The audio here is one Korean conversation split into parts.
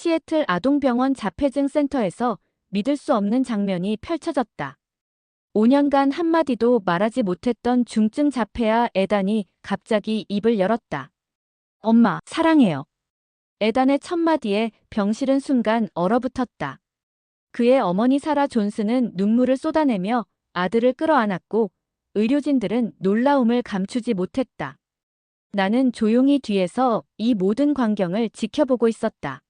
시애틀 아동병원 자폐증 센터에서 믿을 수 없는 장면이 펼쳐졌다. 5년간 한마디도 말하지 못했던 중증 자폐아 에단이 갑자기 입을 열었다. 엄마, 사랑해요. 에단의 첫마디에 병실은 순간 얼어붙었다. 그의 어머니 사라 존스는 눈물을 쏟아내며 아들을 끌어안았고 의료진들은 놀라움을 감추지 못했다. 나는 조용히 뒤에서 이 모든 광경을 지켜보고 있었다.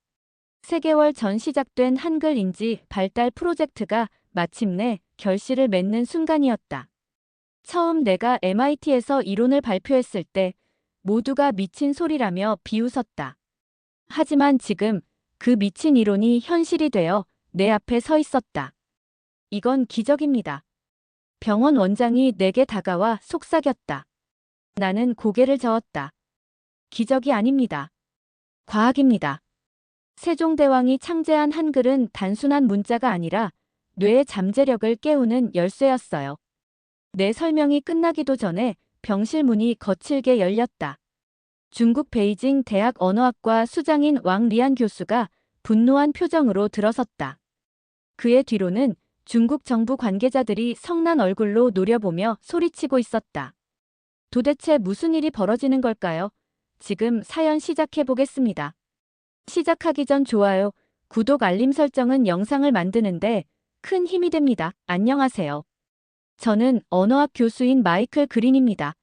3개월 전 시작된 한글 인지 발달 프로젝트가 마침내 결실을 맺는 순간이었다. 처음 내가 MIT에서 이론을 발표했을 때 모두가 미친 소리라며 비웃었다. 하지만 지금 그 미친 이론이 현실이 되어 내 앞에 서 있었다. 이건 기적입니다. 병원 원장이 내게 다가와 속삭였다. 나는 고개를 저었다. 기적이 아닙니다. 과학입니다. 세종대왕이 창제한 한글은 단순한 문자가 아니라 뇌의 잠재력을 깨우는 열쇠였어요. 내 설명이 끝나기도 전에 병실 문이 거칠게 열렸다. 중국 베이징 대학 언어학과 수장인 왕리안 교수가 분노한 표정으로 들어섰다. 그의 뒤로는 중국 정부 관계자들이 성난 얼굴로 노려보며 소리치고 있었다. 도대체 무슨 일이 벌어지는 걸까요? 지금 사연 시작해보겠습니다. 시작하기 전 좋아요, 구독 알림 설정은 영상을 만드는데 큰 힘이 됩니다. 안녕하세요. 저는 언어학 교수인 마이클 그린입니다.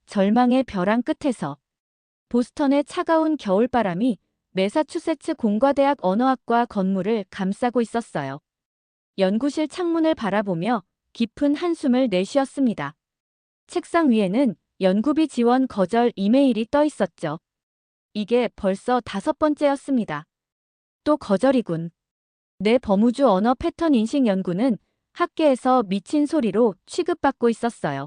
절망의 벼랑 끝에서 보스턴의 차가운 겨울바람이 매사추세츠 공과대학 언어학과 건물을 감싸고 있었어요. 연구실 창문을 바라보며 깊은 한숨을 내쉬었습니다. 책상 위에는 연구비 지원 거절 이메일이 떠 있었죠. 이게 벌써 5번째였습니다. 또 거절이군. 내 범우주 언어 패턴 인식 연구는 학계에서 미친 소리로 취급받고 있었어요.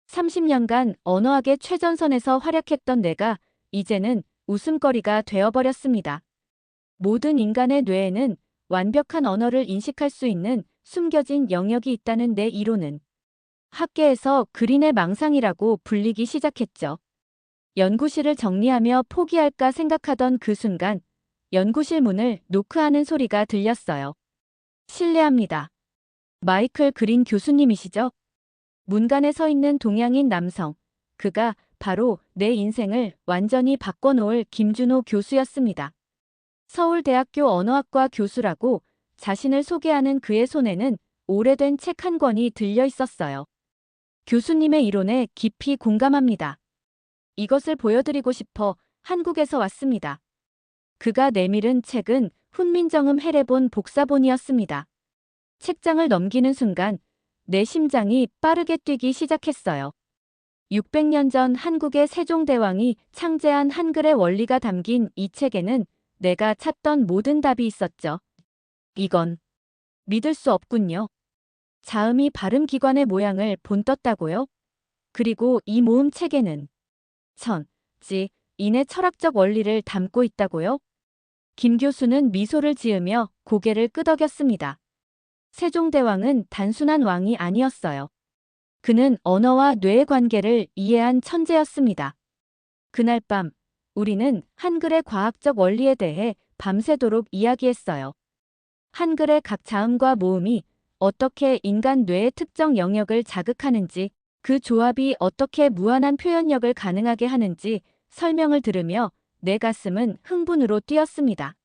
30년간 언어학의 최전선에서 활약했던 내가 이제는 웃음거리가 되어버렸습니다. 모든 인간의 뇌에는 완벽한 언어를 인식할 수 있는 숨겨진 영역이 있다는 내 이론은 학계에서 그린의 망상이라고 불리기 시작했죠. 연구실을 정리하며 포기할까 생각하던 그 순간 연구실 문을 노크하는 소리가 들렸어요. 실례합니다. 마이클 그린 교수님이시죠? 문간에 서 있는 동양인 남성. 그가 바로 내 인생을 완전히 바꿔놓을 김준호 교수였습니다. 서울대학교 언어학과 교수라고 자신을 소개하는 그의 손에는 오래된 책 한 권이 들려 있었어요. 교수님의 이론에 깊이 공감합니다. 이것을 보여드리고 싶어 한국에서 왔습니다. 그가 내밀은 책은 훈민정음 해례본 복사본이었습니다. 책장을 넘기는 순간 내 심장이 빠르게 뛰기 시작했어요. 600년 전 한국의 세종대왕이 창제한 한글의 원리가 담긴 이 책에는 내가 찾던 모든 답이 있었죠. 이건 믿을 수 없군요. 자음이 발음기관의 모양을 본떴다고요? 그리고 이 모음 책에는 천, 지, 인의 철학적 원리를 담고 있다고요? 김 교수는 미소를 지으며 고개를 끄덕였습니다. 세종대왕은 단순한 왕이 아니었어요. 그는 언어와 뇌의 관계를 이해한 천재였습니다. 그날 밤, 우리는 한글의 과학적 원리에 대해 밤새도록 이야기했어요. 한글의 각 자음과 모음이 어떻게 인간 뇌의 특정 영역을 자극하는지, 그 조합이 어떻게 무한한 표현력을 가능하게 하는지 설명을 들으며 내 가슴은 흥분으로 뛰었습니다.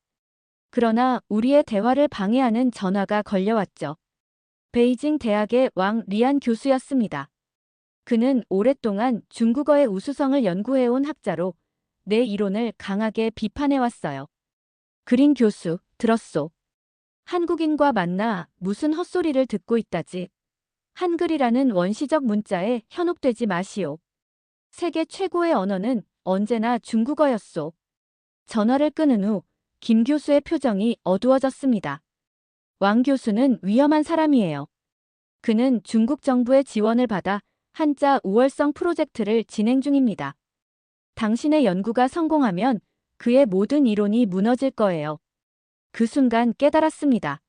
그러나 우리의 대화를 방해하는 전화가 걸려왔죠. 베이징 대학의 왕 리안 교수였습니다. 그는 오랫동안 중국어의 우수성을 연구해온 학자로 내 이론을 강하게 비판해왔어요. 그린 교수, 들었소. 한국인과 만나 무슨 헛소리를 듣고 있다지. 한글이라는 원시적 문자에 현혹되지 마시오. 세계 최고의 언어는 언제나 중국어였소. 전화를 끊은 후 김 교수의 표정이 어두워졌습니다. 왕 교수는 위험한 사람이에요. 그는 중국 정부의 지원을 받아 한자 우월성 프로젝트를 진행 중입니다. 당신의 연구가 성공하면 그의 모든 이론이 무너질 거예요. 그 순간 깨달았습니다.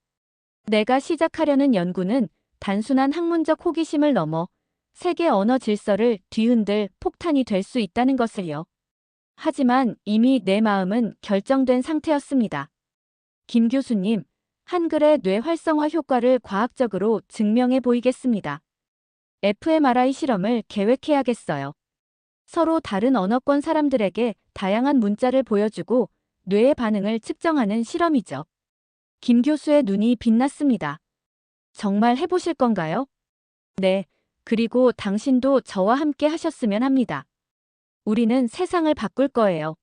내가 시작하려는 연구는 단순한 학문적 호기심을 넘어 세계 언어 질서를 뒤흔들 폭탄이 될 수 있다는 것을요. 하지만 이미 내 마음은 결정된 상태였습니다. 김 교수님, 한글의 뇌 활성화 효과를 과학적으로 증명해 보이겠습니다. fMRI 실험을 계획해야겠어요. 서로 다른 언어권 사람들에게 다양한 문자를 보여주고 뇌의 반응을 측정하는 실험이죠. 김 교수의 눈이 빛났습니다. 정말 해보실 건가요? 네, 그리고 당신도 저와 함께 하셨으면 합니다. 우리는 세상을 바꿀 거예요.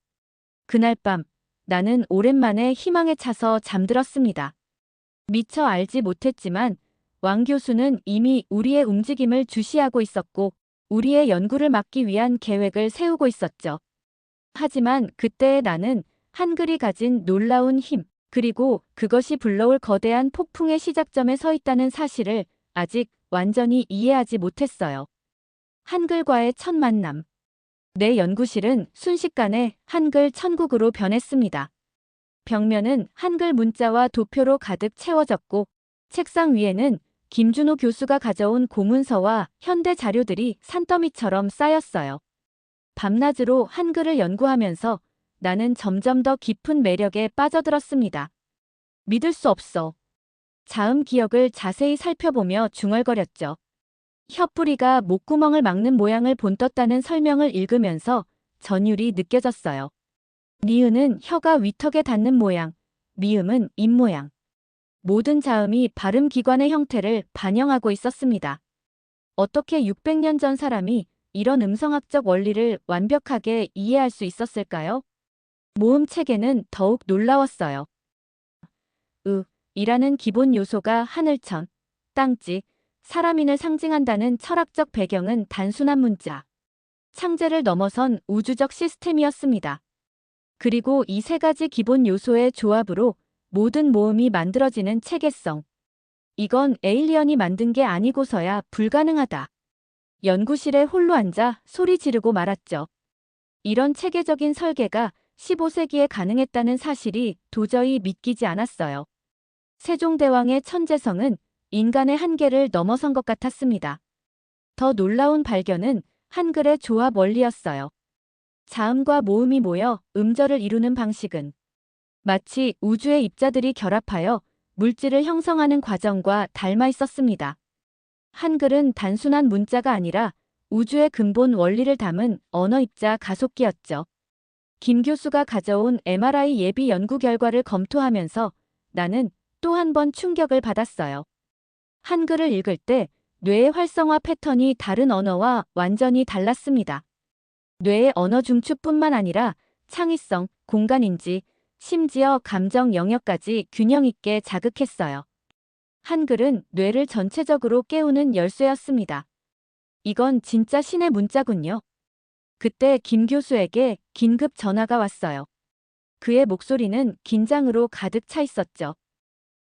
그날 밤, 나는 오랜만에 희망에 차서 잠들었습니다. 미처 알지 못했지만 왕 교수는 이미 우리의 움직임을 주시하고 있었고 우리의 연구를 막기 위한 계획을 세우고 있었죠. 하지만 그때의 나는 한글이 가진 놀라운 힘, 그리고 그것이 불러올 거대한 폭풍의 시작점에 서 있다는 사실을 아직 완전히 이해하지 못했어요. 한글과의 첫 만남. 내 연구실은 순식간에 한글 천국으로 변했습니다. 벽면은 한글 문자와 도표로 가득 채워졌고 책상 위에는 김준호 교수가 가져온 고문서와 현대 자료들이 산더미처럼 쌓였어요. 밤낮으로 한글을 연구하면서 나는 점점 더 깊은 매력에 빠져들었습니다. 믿을 수 없어. 자음 기억을 자세히 살펴보며 중얼거렸죠. 혀뿌리가 목구멍을 막는 모양을 본떴다는 설명을 읽으면서 전율이 느껴졌어요. 니은은 혀가 위턱에 닿는 모양, 미음은 입 모양. 모든 자음이 발음 기관의 형태를 반영하고 있었습니다. 어떻게 600년 전 사람이 이런 음성학적 원리를 완벽하게 이해할 수 있었을까요? 모음 체계는 더욱 놀라웠어요. 이라는 기본 요소가 하늘천, 땅지, 사람인을 상징한다는 철학적 배경은 단순한 문자. 창제를 넘어선 우주적 시스템이었습니다. 그리고 이 세 가지 기본 요소의 조합으로 모든 모음이 만들어지는 체계성. 이건 에일리언이 만든 게 아니고서야 불가능하다. 연구실에 홀로 앉아 소리 지르고 말았죠. 이런 체계적인 설계가 15세기에 가능했다는 사실이 도저히 믿기지 않았어요. 세종대왕의 천재성은 인간의 한계를 넘어선 것 같았습니다. 더 놀라운 발견은 한글의 조합 원리였어요. 자음과 모음이 모여 음절을 이루는 방식은 마치 우주의 입자들이 결합하여 물질을 형성하는 과정과 닮아 있었습니다. 한글은 단순한 문자가 아니라 우주의 근본 원리를 담은 언어 입자 가속기였죠. 김 교수가 가져온 MRI 예비 연구 결과를 검토하면서 나는 또 한 번 충격을 받았어요. 한글을 읽을 때 뇌의 활성화 패턴이 다른 언어와 완전히 달랐습니다. 뇌의 언어 중추뿐만 아니라 창의성, 공간인지, 심지어 감정 영역까지 균형 있게 자극했어요. 한글은 뇌를 전체적으로 깨우는 열쇠였습니다. 이건 진짜 신의 문자군요. 그때 김 교수에게 긴급 전화가 왔어요. 그의 목소리는 긴장으로 가득 차 있었죠.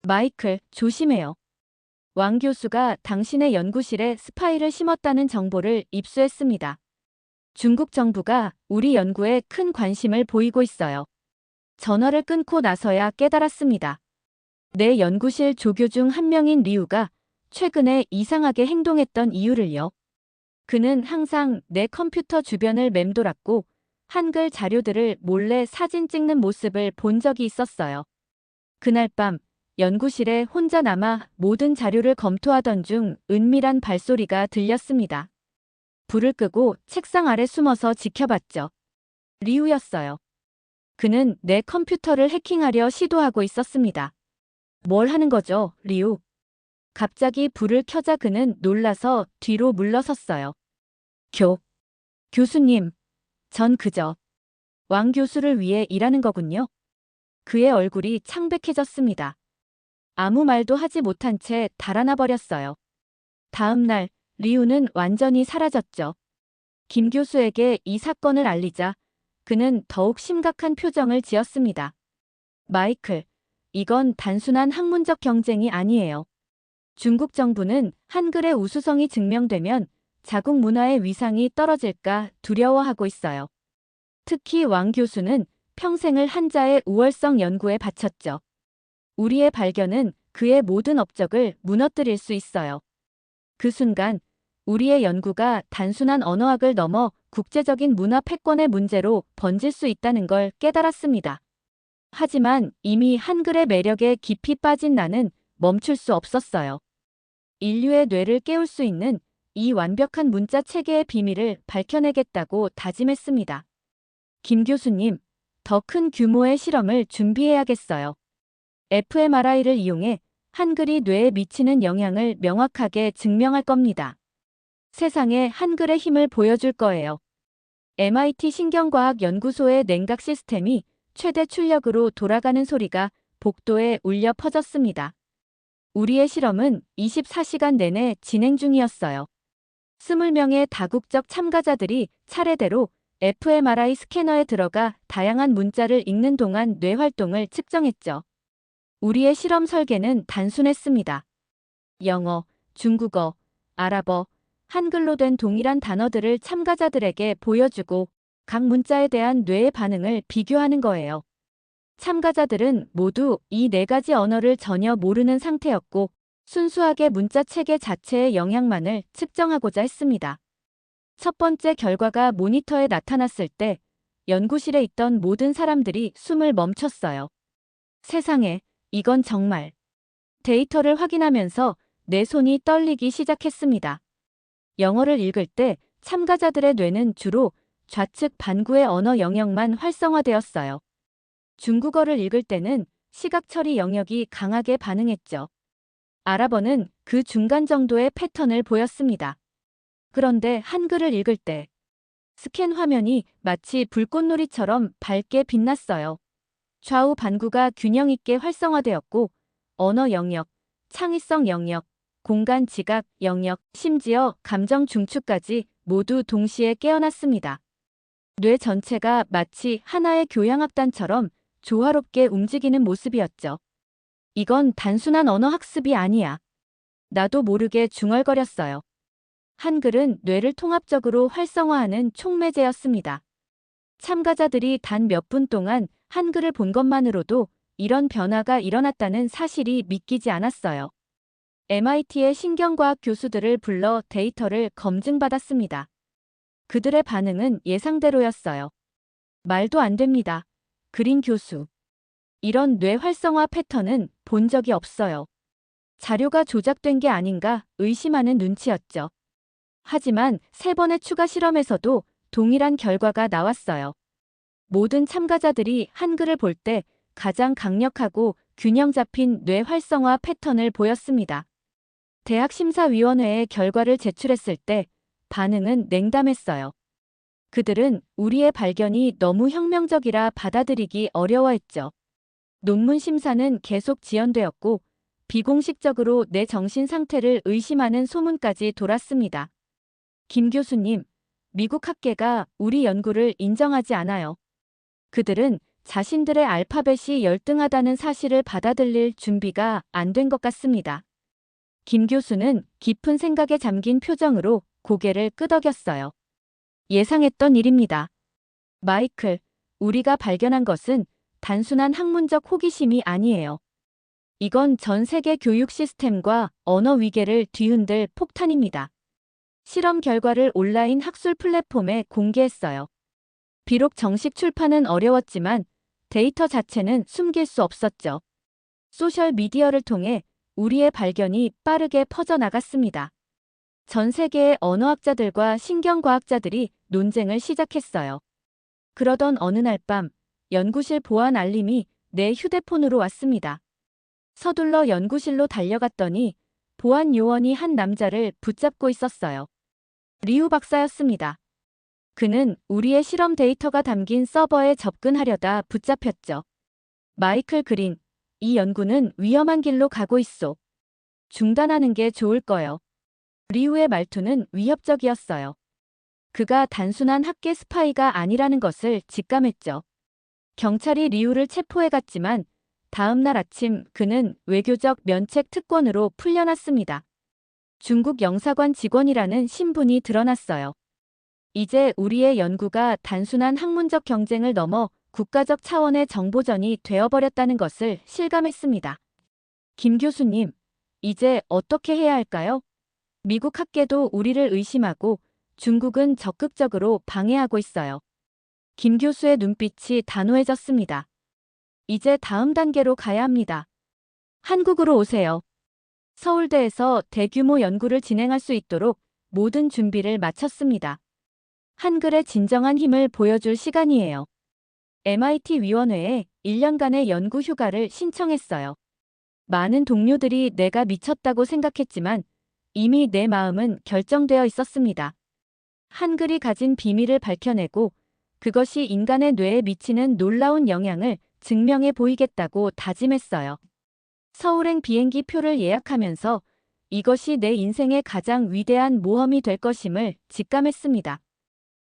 마이클, 조심해요. 왕 교수가 당신의 연구실에 스파이를 심었다는 정보를 입수했습니다. 중국 정부가 우리 연구에 큰 관심을 보이고 있어요. 전화를 끊고 나서야 깨달았습니다. 내 연구실 조교 중 한 명인 리우가 최근에 이상하게 행동했던 이유를요. 그는 항상 내 컴퓨터 주변을 맴돌았고 한글 자료들을 몰래 사진 찍는 모습을 본 적이 있었어요. 그날 밤 연구실에 혼자 남아 모든 자료를 검토하던 중 은밀한 발소리가 들렸습니다. 불을 끄고 책상 아래 숨어서 지켜봤죠. 리우였어요. 그는 내 컴퓨터를 해킹하려 시도하고 있었습니다. 뭘 하는 거죠, 리우? 갑자기 불을 켜자 그는 놀라서 뒤로 물러섰어요. 교수님, 전 그저 왕 교수를 위해 일하는 거군요. 그의 얼굴이 창백해졌습니다. 아무 말도 하지 못한 채 달아나 버렸어요. 다음 날, 리우는 완전히 사라졌죠. 김 교수에게 이 사건을 알리자 그는 더욱 심각한 표정을 지었습니다. 마이클, 이건 단순한 학문적 경쟁이 아니에요. 중국 정부는 한글의 우수성이 증명되면 자국 문화의 위상이 떨어질까 두려워하고 있어요. 특히 왕 교수는 평생을 한자의 우월성 연구에 바쳤죠. 우리의 발견은 그의 모든 업적을 무너뜨릴 수 있어요. 그 순간 우리의 연구가 단순한 언어학을 넘어 국제적인 문화 패권의 문제로 번질 수 있다는 걸 깨달았습니다. 하지만 이미 한글의 매력에 깊이 빠진 나는 멈출 수 없었어요. 인류의 뇌를 깨울 수 있는 이 완벽한 문자 체계의 비밀을 밝혀내겠다고 다짐했습니다. 김 교수님, 더 큰 규모의 실험을 준비해야겠어요. fMRI를 이용해 한글이 뇌에 미치는 영향을 명확하게 증명할 겁니다. 세상에 한글의 힘을 보여줄 거예요. MIT 신경과학연구소의 냉각 시스템이 최대 출력으로 돌아가는 소리가 복도에 울려 퍼졌습니다. 우리의 실험은 24시간 내내 진행 중이었어요. 20명의 다국적 참가자들이 차례대로 fMRI 스캐너에 들어가 다양한 문자를 읽는 동안 뇌 활동을 측정했죠. 우리의 실험 설계는 단순했습니다. 영어, 중국어, 아랍어, 한글로 된 동일한 단어들을 참가자들에게 보여주고 각 문자에 대한 뇌의 반응을 비교하는 거예요. 참가자들은 모두 이 네 가지 언어를 전혀 모르는 상태였고 순수하게 문자 체계 자체의 영향만을 측정하고자 했습니다. 첫 번째 결과가 모니터에 나타났을 때 연구실에 있던 모든 사람들이 숨을 멈췄어요. 세상에, 이건 정말. 데이터를 확인하면서 내 손이 떨리기 시작했습니다. 영어를 읽을 때 참가자들의 뇌는 주로 좌측 반구의 언어 영역만 활성화되었어요. 중국어를 읽을 때는 시각 처리 영역이 강하게 반응했죠. 아랍어는 그 중간 정도의 패턴을 보였습니다. 그런데 한글을 읽을 때 스캔 화면이 마치 불꽃놀이처럼 밝게 빛났어요. 좌우 반구가 균형 있게 활성화되었고 언어 영역, 창의성 영역, 공간 지각 영역, 심지어 감정 중추까지 모두 동시에 깨어났습니다. 뇌 전체가 마치 하나의 교향악단처럼 조화롭게 움직이는 모습이었죠. 이건 단순한 언어 학습이 아니야. 나도 모르게 중얼거렸어요. 한글은 뇌를 통합적으로 활성화하는 촉매제였습니다. 참가자들이 단 몇 분 동안 한글을 본 것만으로도 이런 변화가 일어났다는 사실이 믿기지 않았어요. MIT의 신경과학 교수들을 불러 데이터를 검증받았습니다. 그들의 반응은 예상대로였어요. 말도 안 됩니다. 그린 교수. 이런 뇌 활성화 패턴은 본 적이 없어요. 자료가 조작된 게 아닌가 의심하는 눈치였죠. 하지만 3번의 추가 실험에서도 동일한 결과가 나왔어요. 모든 참가자들이 한글을 볼 때 가장 강력하고 균형 잡힌 뇌 활성화 패턴을 보였습니다. 대학심사위원회에 결과를 제출했을 때 반응은 냉담했어요. 그들은 우리의 발견이 너무 혁명적이라 받아들이기 어려워했죠. 논문 심사는 계속 지연되었고 비공식적으로 내 정신 상태를 의심하는 소문까지 돌았습니다. 김 교수님, 미국 학계가 우리 연구를 인정하지 않아요. 그들은 자신들의 알파벳이 열등하다는 사실을 받아들일 준비가 안 된 것 같습니다. 김 교수는 깊은 생각에 잠긴 표정으로 고개를 끄덕였어요. 예상했던 일입니다. 마이클, 우리가 발견한 것은 단순한 학문적 호기심이 아니에요. 이건 전 세계 교육 시스템과 언어 위계를 뒤흔들 폭탄입니다. 실험 결과를 온라인 학술 플랫폼에 공개했어요. 비록 정식 출판은 어려웠지만 데이터 자체는 숨길 수 없었죠. 소셜미디어를 통해 우리의 발견이 빠르게 퍼져나갔습니다. 전 세계의 언어학자들과 신경과학자들이 논쟁을 시작했어요. 그러던 어느 날 밤, 연구실 보안 알림이 내 휴대폰으로 왔습니다. 서둘러 연구실로 달려갔더니 보안 요원이 한 남자를 붙잡고 있었어요. 리우 박사였습니다. 그는 우리의 실험 데이터가 담긴 서버에 접근하려다 붙잡혔죠. 마이클 그린, 이 연구는 위험한 길로 가고 있소. 중단하는 게 좋을 거요. 리우의 말투는 위협적이었어요. 그가 단순한 학계 스파이가 아니라는 것을 직감했죠. 경찰이 리우를 체포해갔지만 다음 날 아침 그는 외교적 면책 특권으로 풀려났습니다. 중국 영사관 직원이라는 신분이 드러났어요. 이제 우리의 연구가 단순한 학문적 경쟁을 넘어 국가적 차원의 정보전이 되어버렸다는 것을 실감했습니다. 김 교수님, 이제 어떻게 해야 할까요? 미국 학계도 우리를 의심하고 중국은 적극적으로 방해하고 있어요. 김 교수의 눈빛이 단호해졌습니다. 이제 다음 단계로 가야 합니다. 한국으로 오세요. 서울대에서 대규모 연구를 진행할 수 있도록 모든 준비를 마쳤습니다. 한글의 진정한 힘을 보여줄 시간이에요. MIT 위원회에 1년간의 연구 휴가를 신청했어요. 많은 동료들이 내가 미쳤다고 생각했지만 이미 내 마음은 결정되어 있었습니다. 한글이 가진 비밀을 밝혀내고 그것이 인간의 뇌에 미치는 놀라운 영향을 증명해 보이겠다고 다짐했어요. 서울행 비행기 표를 예약하면서 이것이 내 인생의 가장 위대한 모험이 될 것임을 직감했습니다.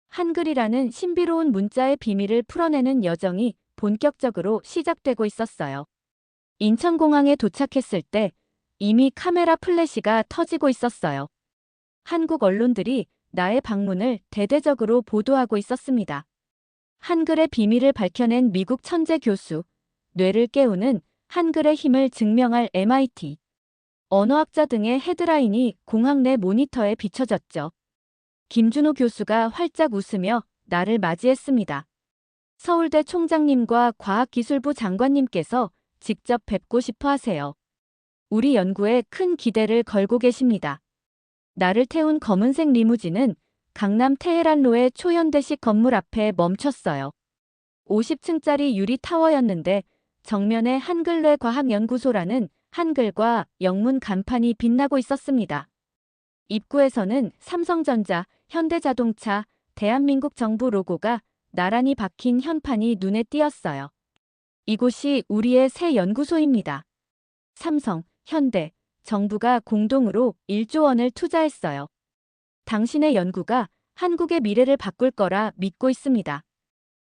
한글이라는 신비로운 문자의 비밀을 풀어내는 여정이 본격적으로 시작되고 있었어요. 인천공항에 도착했을 때 이미 카메라 플래시가 터지고 있었어요. 한국 언론들이 나의 방문을 대대적으로 보도하고 있었습니다. 한글의 비밀을 밝혀낸 미국 천재 교수, 뇌를 깨우는 한글의 힘을 증명할 MIT. 언어학자 등의 헤드라인이 공항 내 모니터에 비춰졌죠. 김준호 교수가 활짝 웃으며 나를 맞이했습니다. 서울대 총장님과 과학기술부 장관님께서 직접 뵙고 싶어 하세요. 우리 연구에 큰 기대를 걸고 계십니다. 나를 태운 검은색 리무진은 강남 테헤란로의 초현대식 건물 앞에 멈췄어요. 50층짜리 유리 타워였는데 정면에 한글뇌 과학연구소라는 한글과 영문 간판이 빛나고 있었습니다. 입구에서는 삼성전자, 현대자동차, 대한민국 정부 로고가 나란히 박힌 현판이 눈에 띄었어요. 이곳이 우리의 새 연구소입니다. 삼성, 현대, 정부가 공동으로 1조 원을 투자했어요. 당신의 연구가 한국의 미래를 바꿀 거라 믿고 있습니다.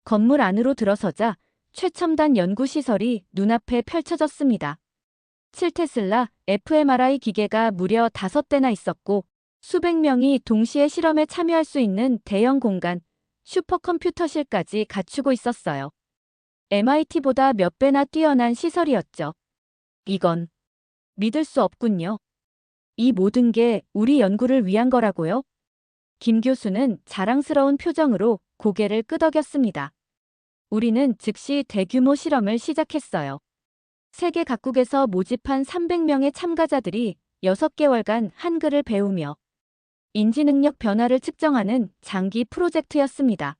건물 안으로 들어서자 최첨단 연구시설이 눈앞에 펼쳐졌습니다. 7테슬라 fMRI 기계가 무려 5대나 있었고 수백 명이 동시에 실험에 참여할 수 있는 대형 공간, 슈퍼컴퓨터실까지 갖추고 있었어요. MIT보다 몇 배나 뛰어난 시설이었죠. 이건 믿을 수 없군요. 이 모든 게 우리 연구를 위한 거라고요? 김 교수는 자랑스러운 표정으로 고개를 끄덕였습니다. 우리는 즉시 대규모 실험을 시작했어요. 세계 각국에서 모집한 300명의 참가자들이 6개월간 한글을 배우며 인지능력 변화를 측정하는 장기 프로젝트였습니다.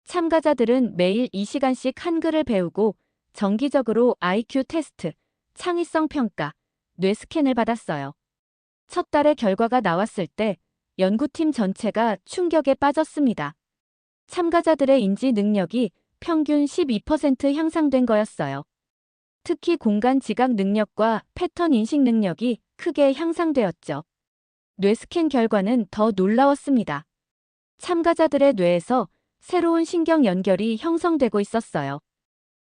참가자들은 매일 2시간씩 한글을 배우고 정기적으로 IQ 테스트, 창의성 평가, 뇌 스캔을 받았어요. 첫 달의 결과가 나왔을 때 연구팀 전체가 충격에 빠졌습니다. 참가자들의 인지 능력이 평균 12% 향상된 거였어요. 특히 공간 지각 능력과 패턴 인식 능력이 크게 향상되었죠. 뇌 스캔 결과는 더 놀라웠습니다. 참가자들의 뇌에서 새로운 신경 연결이 형성되고 있었어요.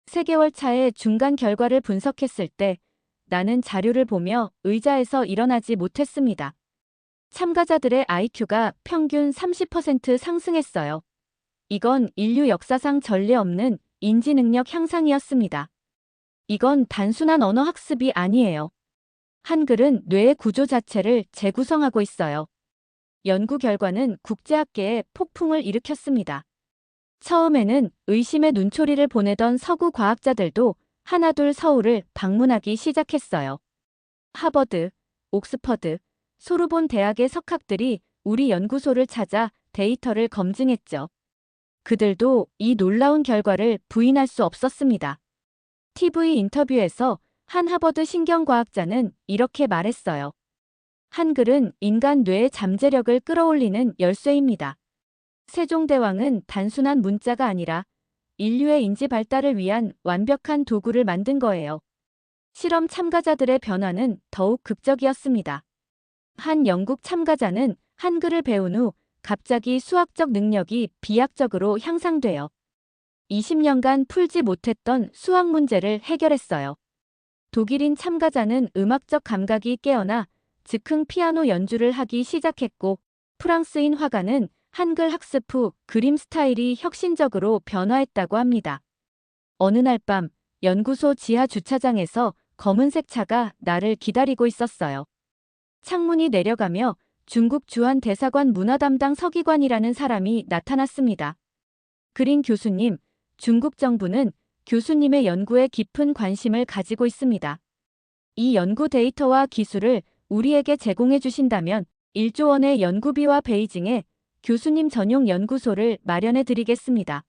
3개월 차에 중간 결과를 분석했을 때 나는 자료를 보며 의자에서 일어나지 못했습니다. 참가자들의 IQ가 평균 30% 상승했어요. 이건 인류 역사상 전례 없는 인지 능력 향상이었습니다. 이건 단순한 언어 학습이 아니에요. 한글은 뇌의 구조 자체를 재구성하고 있어요. 연구 결과는 국제학계에 폭풍을 일으켰습니다. 처음에는 의심의 눈초리를 보내던 서구 과학자들도 하나둘 서울을 방문하기 시작했어요. 하버드, 옥스퍼드, 소르본 대학의 석학들이 우리 연구소를 찾아 데이터를 검증했죠. 그들도 이 놀라운 결과를 부인할 수 없었습니다. TV 인터뷰에서 한 하버드 신경과학자는 이렇게 말했어요. 한글은 인간 뇌의 잠재력을 끌어올리는 열쇠입니다. 세종대왕은 단순한 문자가 아니라 인류의 인지 발달을 위한 완벽한 도구를 만든 거예요. 실험 참가자들의 변화는 더욱 극적이었습니다. 한 영국 참가자는 한글을 배운 후 갑자기 수학적 능력이 비약적으로 향상되어 20년간 풀지 못했던 수학 문제를 해결했어요. 독일인 참가자는 음악적 감각이 깨어나 즉흥 피아노 연주를 하기 시작했고 프랑스인 화가는 한글 학습 후 그림 스타일이 혁신적으로 변화했다고 합니다. 어느 날 밤 연구소 지하 주차장에서 검은색 차가 나를 기다리고 있었어요. 창문이 내려가며 중국 주한 대사관 문화 담당 서기관이라는 사람이 나타났습니다. 그린 교수님, 중국 정부는 교수님의 연구에 깊은 관심을 가지고 있습니다. 이 연구 데이터와 기술을 우리에게 제공해 주신다면 1조 원의 연구비와 베이징에 교수님 전용 연구소를 마련해 드리겠습니다.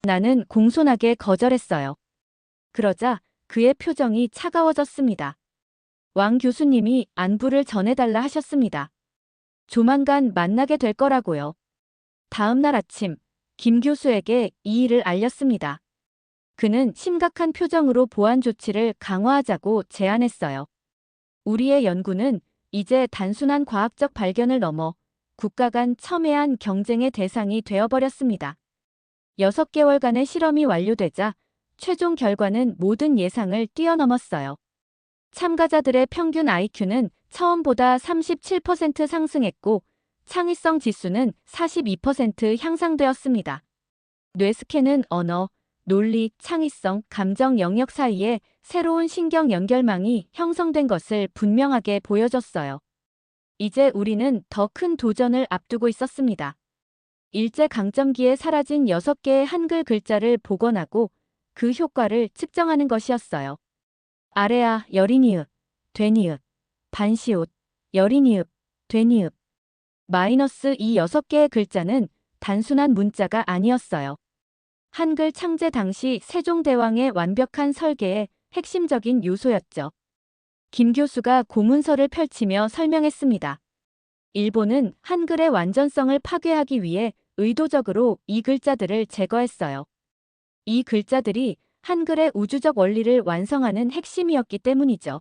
나는 공손하게 거절했어요. 그러자 그의 표정이 차가워졌습니다. 왕 교수님이 안부를 전해달라 하셨습니다. 조만간 만나게 될 거라고요. 다음 날 아침, 김 교수에게 이 일을 알렸습니다. 그는 심각한 표정으로 보안 조치를 강화하자고 제안했어요. 우리의 연구는 이제 단순한 과학적 발견을 넘어 국가 간 첨예한 경쟁의 대상이 되어버렸습니다. 6개월간의 실험이 완료되자 최종 결과는 모든 예상을 뛰어넘었어요. 참가자들의 평균 IQ는 처음보다 37% 상승했고 창의성 지수는 42% 향상되었습니다. 뇌스캔은 언어, 논리, 창의성, 감정 영역 사이에 새로운 신경 연결망이 형성된 것을 분명하게 보여줬어요. 이제 우리는 더 큰 도전을 앞두고 있었습니다. 일제강점기에 사라진 6개의 한글 글자를 복원하고 그 효과를 측정하는 것이었어요. 아래아, 여린이읍, 되니읍, 반시옷, 여린이읍, 되니읍. 마이너스 이 6개의 글자는 단순한 문자가 아니었어요. 한글 창제 당시 세종대왕의 완벽한 설계의 핵심적인 요소였죠. 김 교수가 고문서를 펼치며 설명했습니다. 일본은 한글의 완전성을 파괴하기 위해 의도적으로 이 글자들을 제거했어요. 이 글자들이 한글의 우주적 원리를 완성하는 핵심이었기 때문이죠.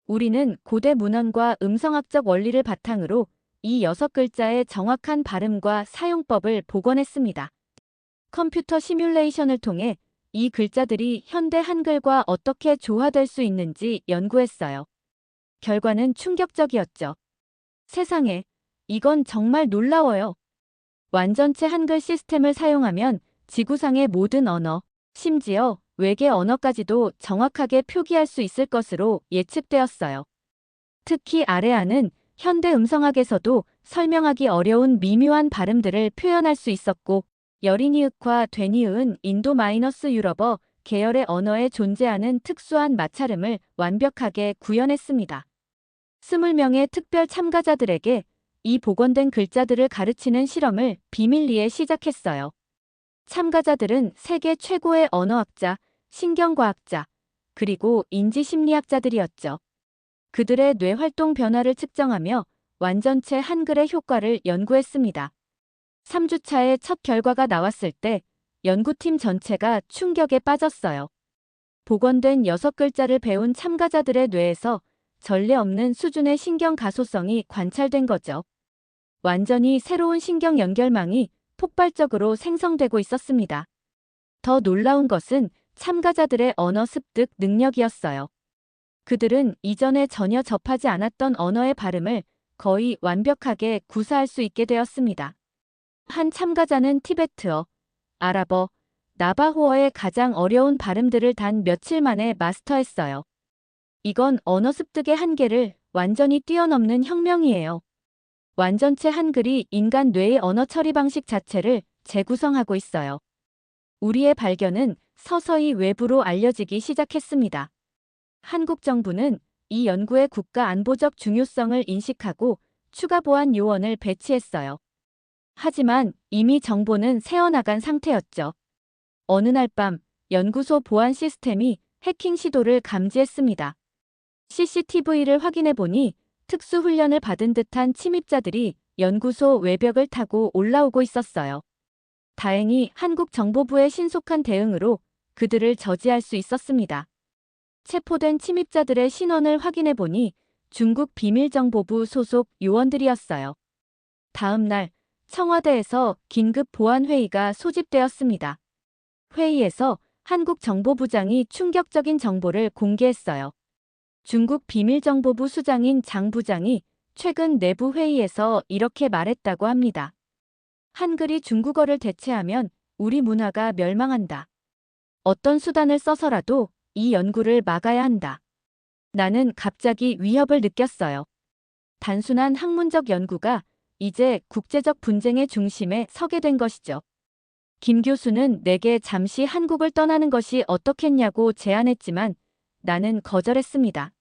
우리는 고대 문헌과 음성학적 원리를 바탕으로 이 6글자의 정확한 발음과 사용법을 복원했습니다. 컴퓨터 시뮬레이션을 통해 이 글자들이 현대 한글과 어떻게 조화될 수 있는지 연구했어요. 결과는 충격적이었죠. 세상에, 이건 정말 놀라워요. 완전체 한글 시스템을 사용하면 지구상의 모든 언어, 심지어 외계 언어까지도 정확하게 표기할 수 있을 것으로 예측되었어요. 특히 아래아는 현대 음성학에서도 설명하기 어려운 미묘한 발음들을 표현할 수 있었고, 여린이읍과 되니읍은 인도-유럽어 계열의 언어에 존재하는 특수한 마찰음을 완벽하게 구현했습니다. 20명의 특별 참가자들에게 이 복원된 글자들을 가르치는 실험을 비밀리에 시작했어요. 참가자들은 세계 최고의 언어학자, 신경과학자, 그리고 인지심리학자들이었죠. 그들의 뇌활동 변화를 측정하며 완전체 한글의 효과를 연구했습니다. 3주차의 첫 결과가 나왔을 때 연구팀 전체가 충격에 빠졌어요. 복원된 6글자를 배운 참가자들의 뇌에서 전례 없는 수준의 신경 가소성이 관찰된 거죠. 완전히 새로운 신경 연결망이 폭발적으로 생성되고 있었습니다. 더 놀라운 것은 참가자들의 언어 습득 능력이었어요. 그들은 이전에 전혀 접하지 않았던 언어의 발음을 거의 완벽하게 구사할 수 있게 되었습니다. 한 참가자는 티베트어, 아랍어, 나바호어의 가장 어려운 발음들을 단 며칠 만에 마스터했어요. 이건 언어 습득의 한계를 완전히 뛰어넘는 혁명이에요. 완전체 한글이 인간 뇌의 언어 처리 방식 자체를 재구성하고 있어요. 우리의 발견은 서서히 외부로 알려지기 시작했습니다. 한국 정부는 이 연구의 국가 안보적 중요성을 인식하고 추가 보안 요원을 배치했어요. 하지만 이미 정보는 새어나간 상태였죠. 어느 날 밤 연구소 보안 시스템이 해킹 시도를 감지했습니다. CCTV를 확인해 보니 특수훈련을 받은 듯한 침입자들이 연구소 외벽을 타고 올라오고 있었어요. 다행히 한국 정보부의 신속한 대응으로 그들을 저지할 수 있었습니다. 체포된 침입자들의 신원을 확인해 보니 중국 비밀정보부 소속 요원들이었어요. 다음 날 청와대에서 긴급 보안회의가 소집되었습니다. 회의에서 한국 정보부장이 충격적인 정보를 공개했어요. 중국 비밀정보부 수장인 장 부장이 최근 내부 회의에서 이렇게 말했다고 합니다. 한글이 중국어를 대체하면 우리 문화가 멸망한다. 어떤 수단을 써서라도 이 연구를 막아야 한다. 나는 갑자기 위협을 느꼈어요. 단순한 학문적 연구가 이제 국제적 분쟁의 중심에 서게 된 것이죠. 김 교수는 내게 잠시 한국을 떠나는 것이 어떻겠냐고 제안했지만 나는 거절했습니다.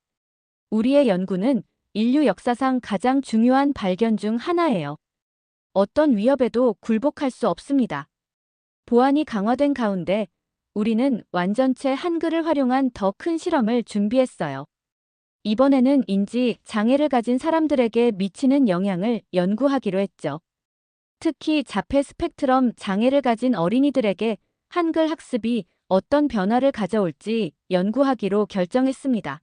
우리의 연구는 인류 역사상 가장 중요한 발견 중 하나예요. 어떤 위협에도 굴복할 수 없습니다. 보안이 강화된 가운데 우리는 완전체 한글을 활용한 더 큰 실험을 준비했어요. 이번에는 인지 장애를 가진 사람들에게 미치는 영향을 연구하기로 했죠. 특히 자폐 스펙트럼 장애를 가진 어린이들에게 한글 학습이 어떤 변화를 가져올지 연구하기로 결정했습니다.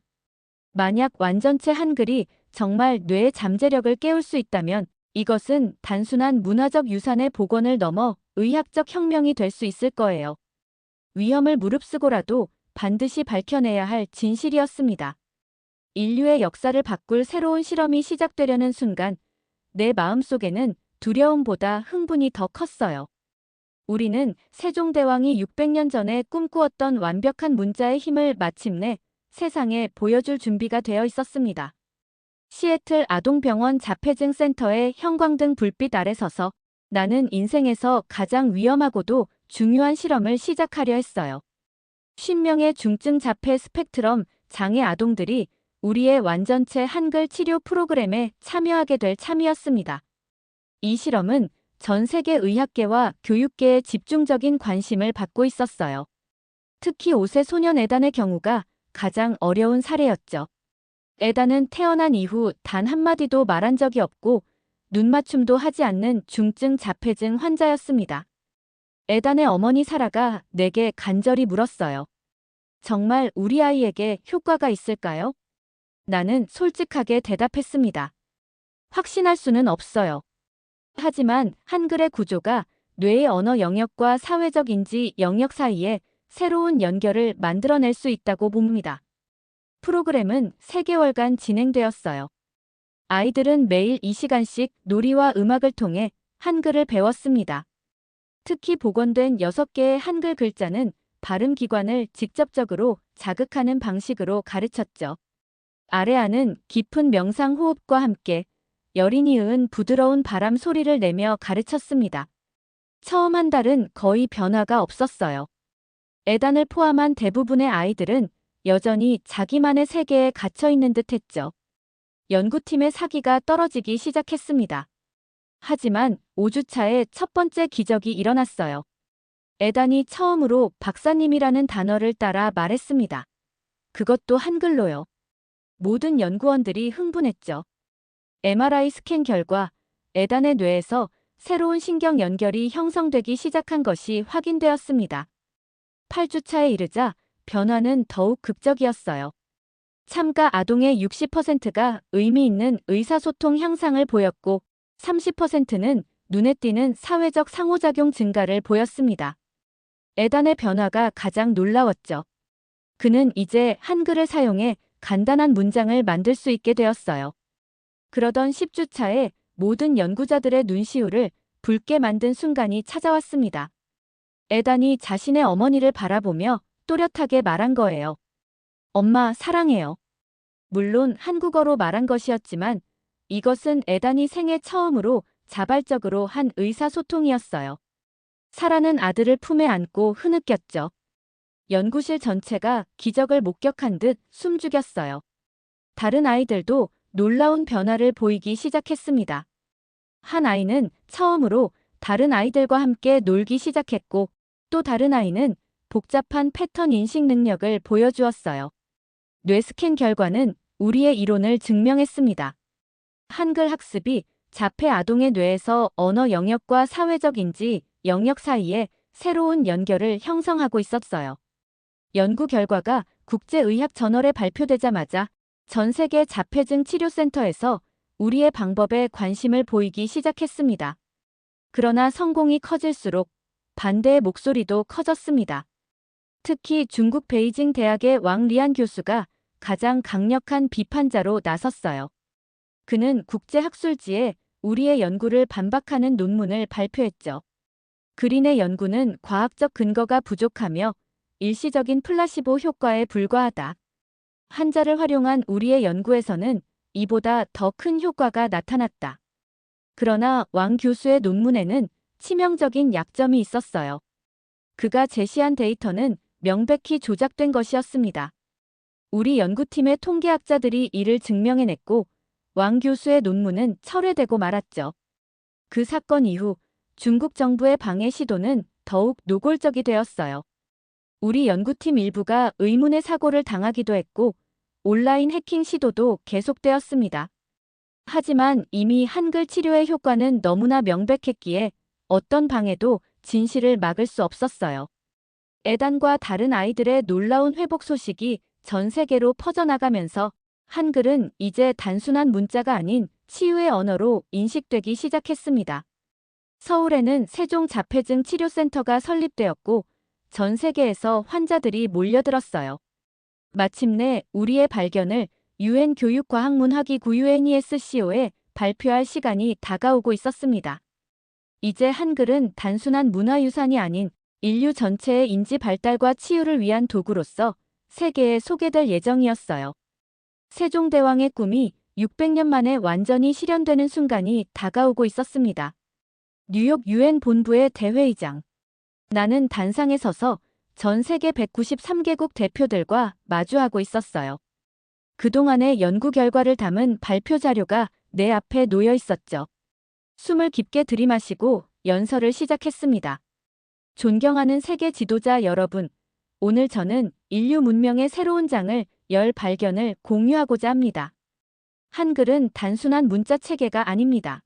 만약 완전체 한글이 정말 뇌의 잠재력을 깨울 수 있다면 이것은 단순한 문화적 유산의 복원을 넘어 의학적 혁명이 될 수 있을 거예요. 위험을 무릅쓰고라도 반드시 밝혀내야 할 진실이었습니다. 인류의 역사를 바꿀 새로운 실험이 시작되려는 순간 내 마음속에는 두려움보다 흥분이 더 컸어요. 우리는 세종대왕이 600년 전에 꿈꾸었던 완벽한 문자의 힘을 마침내 세상에 보여줄 준비가 되어 있었습니다. 시애틀 아동병원 자폐증 센터의 형광등 불빛 아래 서서 나는 인생에서 가장 위험하고도 중요한 실험을 시작하려 했어요. 10명의 중증 자폐 스펙트럼 장애 아동들이 우리의 완전체 한글 치료 프로그램에 참여하게 될 참이었습니다. 이 실험은 전 세계 의학계와 교육계의 집중적인 관심을 받고 있었어요. 특히 5세 소년 에단의 경우가 가장 어려운 사례였죠. 에단은 태어난 이후 단 한마디도 말한 적이 없고 눈맞춤도 하지 않는 중증 자폐증 환자였습니다. 에단의 어머니 사라가 내게 간절히 물었어요. 정말 우리 아이에게 효과가 있을까요? 나는 솔직하게 대답했습니다. 확신할 수는 없어요. 하지만 한글의 구조가 뇌의 언어 영역과 사회적 인지 영역 사이에 새로운 연결을 만들어낼 수 있다고 봅니다. 프로그램은 3개월간 진행되었어요. 아이들은 매일 2시간씩 놀이와 음악을 통해 한글을 배웠습니다. 특히 복원된 6개의 한글 글자는 발음 기관을 직접적으로 자극하는 방식으로 가르쳤죠. 아레아는 깊은 명상 호흡과 함께 여린이 으은 부드러운 바람 소리를 내며 가르쳤습니다. 처음 한 달은 거의 변화가 없었어요. 에단을 포함한 대부분의 아이들은 여전히 자기만의 세계에 갇혀 있는 듯 했죠. 연구팀의 사기가 떨어지기 시작했습니다. 하지만 5주차에 첫 번째 기적이 일어났어요. 에단이 처음으로 박사님이라는 단어를 따라 말했습니다. 그것도 한글로요. 모든 연구원들이 흥분했죠. MRI 스캔 결과 에단의 뇌에서 새로운 신경 연결이 형성되기 시작한 것이 확인되었습니다. 8주차에 이르자 변화는 더욱 극적이었어요. 참가 아동의 60%가 의미 있는 의사소통 향상을 보였고 30%는 눈에 띄는 사회적 상호작용 증가를 보였습니다. 에단의 변화가 가장 놀라웠죠. 그는 이제 한글을 사용해 간단한 문장을 만들 수 있게 되었어요. 그러던 10주차에 모든 연구자들의 눈시울을 붉게 만든 순간이 찾아왔습니다. 에단이 자신의 어머니를 바라보며 또렷하게 말한 거예요. 엄마, 사랑해요. 물론 한국어로 말한 것이었지만 이것은 에단이 생애 처음으로 자발적으로 한 의사소통이었어요. 사라는 아들을 품에 안고 흐느꼈죠. 연구실 전체가 기적을 목격한 듯 숨죽였어요. 다른 아이들도 놀라운 변화를 보이기 시작했습니다. 한 아이는 처음으로 다른 아이들과 함께 놀기 시작했고 또 다른 아이는 복잡한 패턴 인식 능력을 보여주었어요. 뇌 스캔 결과는 우리의 이론을 증명했습니다. 한글 학습이 자폐 아동의 뇌에서 언어 영역과 사회적 인지 영역 사이에 새로운 연결을 형성하고 있었어요. 연구 결과가 국제의학 저널에 발표되자마자 전 세계 자폐증 치료센터에서 우리의 방법에 관심을 보이기 시작했습니다. 그러나 성공이 커질수록 반대의 목소리도 커졌습니다. 특히 중국 베이징 대학의 왕리안 교수가 가장 강력한 비판자로 나섰어요. 그는 국제학술지에 우리의 연구를 반박하는 논문을 발표했죠. 그린의 연구는 과학적 근거가 부족하며 일시적인 플라시보 효과에 불과하다. 한자를 활용한 우리의 연구에서는 이보다 더 큰 효과가 나타났다. 그러나 왕 교수의 논문에는 치명적인 약점이 있었어요. 그가 제시한 데이터는 명백히 조작된 것이었습니다. 우리 연구팀의 통계학자들이 이를 증명해냈고 왕 교수의 논문은 철회되고 말았죠. 그 사건 이후 중국 정부의 방해 시도는 더욱 노골적이 되었어요. 우리 연구팀 일부가 의문의 사고를 당하기도 했고 온라인 해킹 시도도 계속되었습니다. 하지만 이미 한글 치료의 효과는 너무나 명백했기에 어떤 방해도 진실을 막을 수 없었어요. 에단과 다른 아이들의 놀라운 회복 소식이 전 세계로 퍼져나가면서 한글은 이제 단순한 문자가 아닌 치유의 언어로 인식되기 시작했습니다. 서울에는 세종자폐증 치료센터가 설립되었고 전 세계에서 환자들이 몰려들었어요. 마침내 우리의 발견을 UN 교육과학문화기구 UNESCO에 발표할 시간이 다가오고 있었습니다. 이제 한글은 단순한 문화유산이 아닌 인류 전체의 인지 발달과 치유를 위한 도구로서 세계에 소개될 예정이었어요. 세종대왕의 꿈이 600년 만에 완전히 실현되는 순간이 다가오고 있었습니다. 뉴욕 UN 본부의 대회의장. 나는 단상에 서서 전 세계 193개국 대표들과 마주하고 있었어요. 그동안의 연구 결과를 담은 발표 자료가 내 앞에 놓여 있었죠. 숨을 깊게 들이마시고 연설을 시작했습니다. 존경하는 세계 지도자 여러분, 오늘 저는 인류 문명의 새로운 장을 열 발견을 공유하고자 합니다. 한글은 단순한 문자 체계가 아닙니다.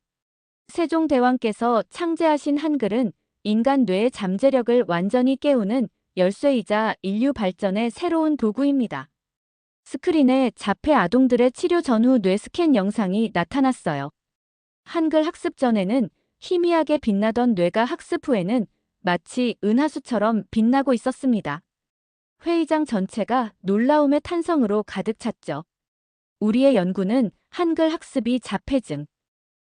세종대왕께서 창제하신 한글은 인간 뇌의 잠재력을 완전히 깨우는 열쇠이자 인류 발전의 새로운 도구입니다. 스크린에 자폐 아동들의 치료 전후 뇌 스캔 영상이 나타났어요. 한글 학습 전에는 희미하게 빛나던 뇌가 학습 후에는 마치 은하수처럼 빛나고 있었습니다. 회의장 전체가 놀라움의 탄성으로 가득 찼죠. 우리의 연구는 한글 학습이 자폐증,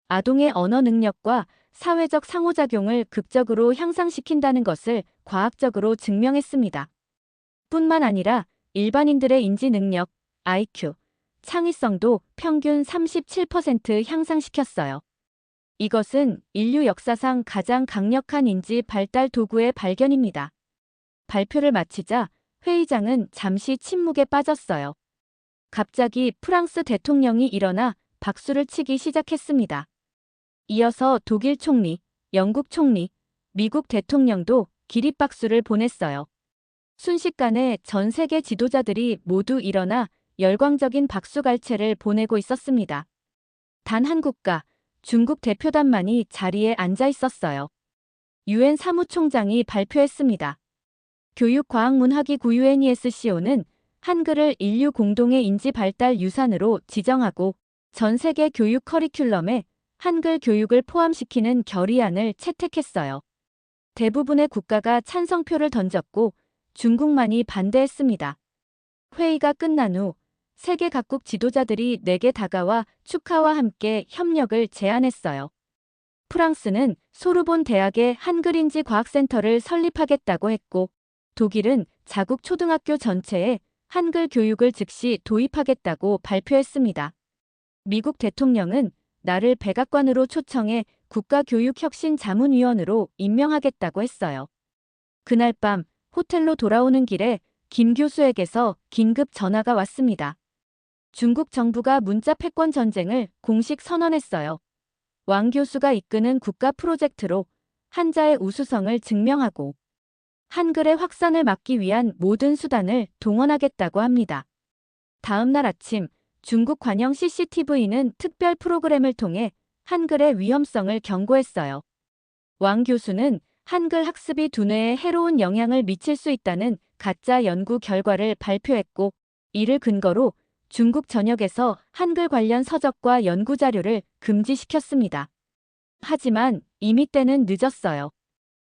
아동의 언어 능력과 사회적 상호작용을 극적으로 향상시킨다는 것을 과학적으로 증명했습니다. 뿐만 아니라 일반인들의 인지 능력, IQ, 창의성도 평균 37% 향상시켰어요. 이것은 인류 역사상 가장 강력한 인지 발달 도구의 발견입니다. 발표를 마치자 회의장은 잠시 침묵에 빠졌어요. 갑자기 프랑스 대통령이 일어나 박수를 치기 시작했습니다. 이어서 독일 총리, 영국 총리, 미국 대통령도 기립박수를 보냈어요. 순식간에 전 세계 지도자들이 모두 일어나 열광적인 박수갈채를 보내고 있었습니다. 단 한 국가, 중국 대표단만이 자리에 앉아 있었어요. UN 사무총장이 발표했습니다. 교육과학문화기구 UNESCO는 한글을 인류 공동의 인지 발달 유산으로 지정하고 전 세계 교육 커리큘럼에 한글 교육을 포함시키는 결의안을 채택했어요. 대부분의 국가가 찬성표를 던졌고 중국만이 반대했습니다. 회의가 끝난 후 세계 각국 지도자들이 내게 다가와 축하와 함께 협력을 제안했어요. 프랑스는 소르본 대학의 한글인지 과학센터를 설립하겠다고 했고 독일은 자국 초등학교 전체에 한글 교육을 즉시 도입하겠다고 발표했습니다. 미국 대통령은 나를 백악관으로 초청해 국가교육혁신자문위원으로 임명하겠다고 했어요. 그날 밤 호텔로 돌아오는 길에 김 교수에게서 긴급 전화가 왔습니다. 중국 정부가 문자 패권 전쟁을 공식 선언했어요. 왕 교수가 이끄는 국가 프로젝트로 한자의 우수성을 증명하고 한글의 확산을 막기 위한 모든 수단을 동원하겠다고 합니다. 다음 날 아침 중국 관영 CCTV는 특별 프로그램을 통해 한글의 위험성을 경고했어요. 왕 교수는 한글 학습이 두뇌에 해로운 영향을 미칠 수 있다는 가짜 연구 결과를 발표했고 이를 근거로 중국 전역에서 한글 관련 서적과 연구 자료를 금지시켰습니다. 하지만 이미 때는 늦었어요.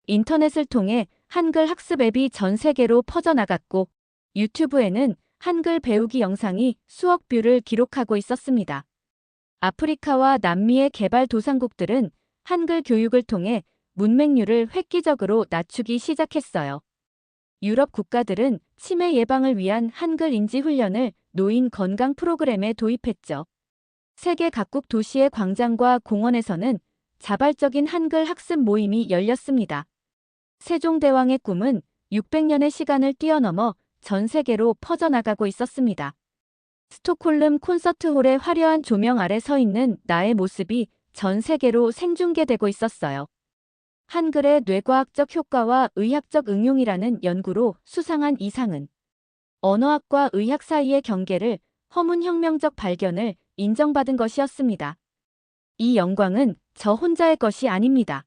인터넷을 통해 한글 학습 앱이 전 세계로 퍼져나갔고 유튜브에는 한글 배우기 영상이 수억 뷰를 기록하고 있었습니다. 아프리카와 남미의 개발도상국들은 한글 교육을 통해 문맹률을 획기적으로 낮추기 시작했어요. 유럽 국가들은 치매 예방을 위한 한글 인지 훈련을 노인 건강 프로그램에 도입했죠. 세계 각국 도시의 광장과 공원에서는 자발적인 한글 학습 모임이 열렸습니다. 세종대왕의 꿈은 600년의 시간을 뛰어넘어 전 세계로 퍼져나가고 있었습니다. 스톡홀름 콘서트홀의 화려한 조명 아래 서 있는 나의 모습이 전 세계로 생중계되고 있었어요. 한글의 뇌과학적 효과와 의학적 응용이라는 연구로 수상한 이상은 언어학과 의학 사이의 경계를 허문 혁명적 발견을 인정받은 것이었습니다. 이 영광은 저 혼자의 것이 아닙니다.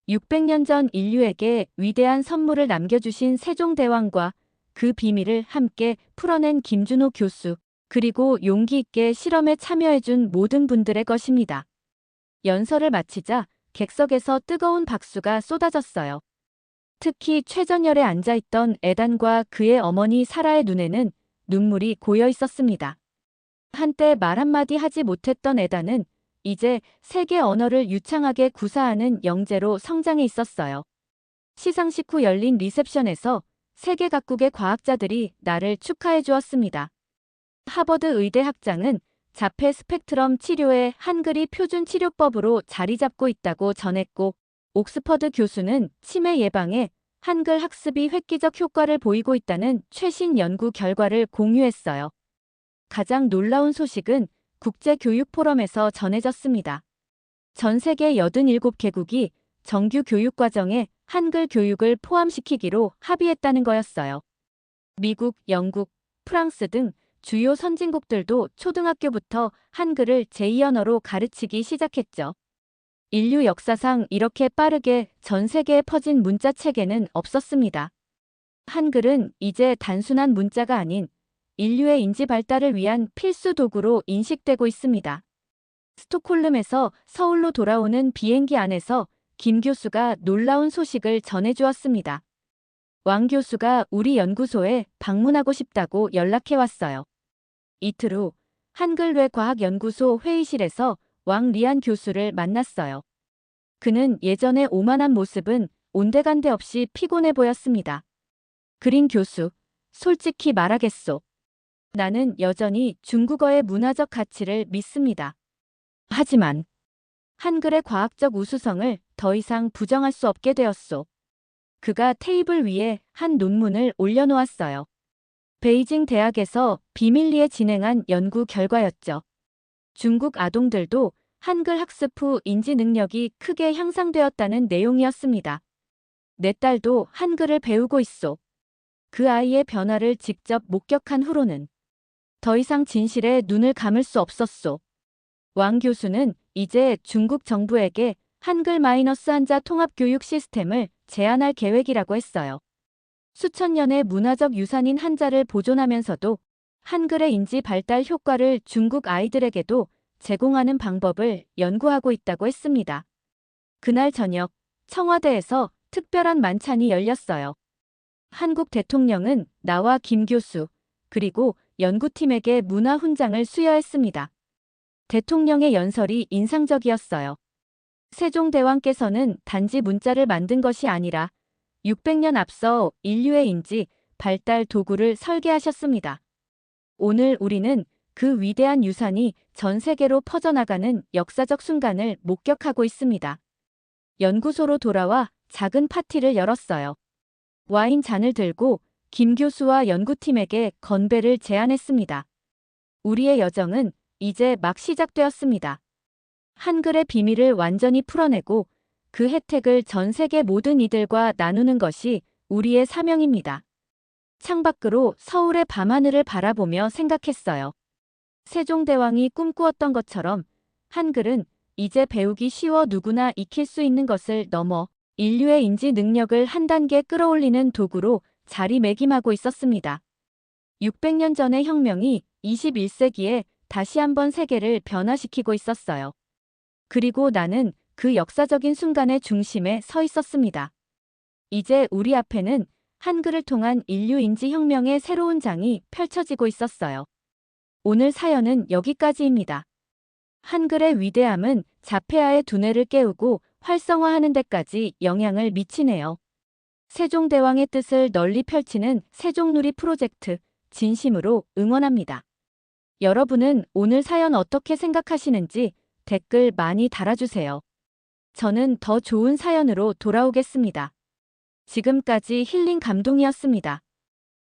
600년 전 인류에게 위대한 선물을 남겨주신 세종대왕과 그 비밀을 함께 풀어낸 김준호 교수, 그리고 용기 있게 실험에 참여해준 모든 분들의 것입니다. 연설을 마치자 객석에서 뜨거운 박수가 쏟아졌어요. 특히 최전열에 앉아있던 에단과 그의 어머니 사라의 눈에는 눈물이 고여 있었습니다. 한때 말 한마디 하지 못했던 에단은 이제 세계 언어를 유창하게 구사하는 영재로 성장해 있었어요. 시상식 후 열린 리셉션에서 세계 각국의 과학자들이 나를 축하해 주었습니다. 하버드 의대 학장은 자폐 스펙트럼 치료에 한글이 표준 치료법으로 자리 잡고 있다고 전했고, 옥스퍼드 교수는 치매 예방에 한글 학습이 획기적 효과를 보이고 있다는 최신 연구 결과를 공유했어요. 가장 놀라운 소식은 국제교육포럼에서 전해졌습니다. 전 세계 87개국이 정규 교육과정에 한글 교육을 포함시키기로 합의했다는 거였어요. 미국, 영국, 프랑스 등 주요 선진국들도 초등학교부터 한글을 제2언어로 가르치기 시작했죠. 인류 역사상 이렇게 빠르게 전 세계에 퍼진 문자 체계는 없었습니다. 한글은 이제 단순한 문자가 아닌 인류의 인지 발달을 위한 필수 도구로 인식되고 있습니다. 스톡홀름에서 서울로 돌아오는 비행기 안에서 김 교수가 놀라운 소식을 전해주었습니다. 왕 교수가 우리 연구소에 방문하고 싶다고 연락해왔어요. 이틀 후 한글뇌과학연구소 회의실에서 왕 리안 교수를 만났어요. 그는 예전의 오만한 모습은 온데간데 없이 피곤해 보였습니다. 그린 교수, 솔직히 말하겠소. 나는 여전히 중국어의 문화적 가치를 믿습니다. 하지만 한글의 과학적 우수성을 더 이상 부정할 수 없게 되었소. 그가 테이블 위에 한 논문을 올려놓았어요. 베이징 대학에서 비밀리에 진행한 연구 결과였죠. 중국 아동들도 한글 학습 후 인지 능력이 크게 향상되었다는 내용이었습니다. 내 딸도 한글을 배우고 있소. 그 아이의 변화를 직접 목격한 후로는 더 이상 진실에 눈을 감을 수 없었소. 왕 교수는 이제 중국 정부에게 한글 -1자 통합교육 시스템을 제안할 계획이라고 했어요. 수천 년의 문화적 유산인 한자를 보존하면서도 한글의 인지 발달 효과를 중국 아이들에게도 제공하는 방법을 연구하고 있다고 했습니다. 그날 저녁 청와대에서 특별한 만찬이 열렸어요. 한국 대통령은 나와 김 교수, 그리고 연구팀에게 문화훈장을 수여했습니다. 대통령의 연설이 인상적이었어요. 세종대왕께서는 단지 문자를 만든 것이 아니라 600년 앞서 인류의 인지, 발달 도구를 설계하셨습니다. 오늘 우리는 그 위대한 유산이 전 세계로 퍼져나가는 역사적 순간을 목격하고 있습니다. 연구소로 돌아와 작은 파티를 열었어요. 와인 잔을 들고 김 교수와 연구팀에게 건배를 제안했습니다. 우리의 여정은 이제 막 시작되었습니다. 한글의 비밀을 완전히 풀어내고 그 혜택을 전 세계 모든 이들과 나누는 것이 우리의 사명입니다. 창밖으로 서울의 밤하늘을 바라보며 생각했어요. 세종대왕이 꿈꾸었던 것처럼 한글은 이제 배우기 쉬워 누구나 익힐 수 있는 것을 넘어 인류의 인지 능력을 한 단계 끌어올리는 도구로 자리매김하고 있었습니다. 600년 전의 혁명이 21세기에 다시 한번 세계를 변화시키고 있었어요. 그리고 나는 그 역사적인 순간의 중심에 서 있었습니다. 이제 우리 앞에는 한글을 통한 인류 인지 혁명의 새로운 장이 펼쳐지고 있었어요. 오늘 사연은 여기까지입니다. 한글의 위대함은 자폐아의 두뇌를 깨우고 활성화하는 데까지 영향을 미치네요. 세종대왕의 뜻을 널리 펼치는 세종누리 프로젝트, 진심으로 응원합니다. 여러분은 오늘 사연 어떻게 생각하시는지 댓글 많이 달아주세요. 저는 더 좋은 사연으로 돌아오겠습니다. 지금까지 힐링 감동이었습니다.